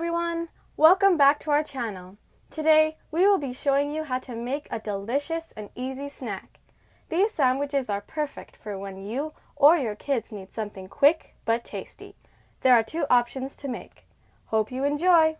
everyone! Welcome back to our channel. Today, we will be showing you how to make a delicious and easy snack. These sandwiches are perfect for when you or your kids need something quick but tasty. There are two options to make. Hope you enjoy!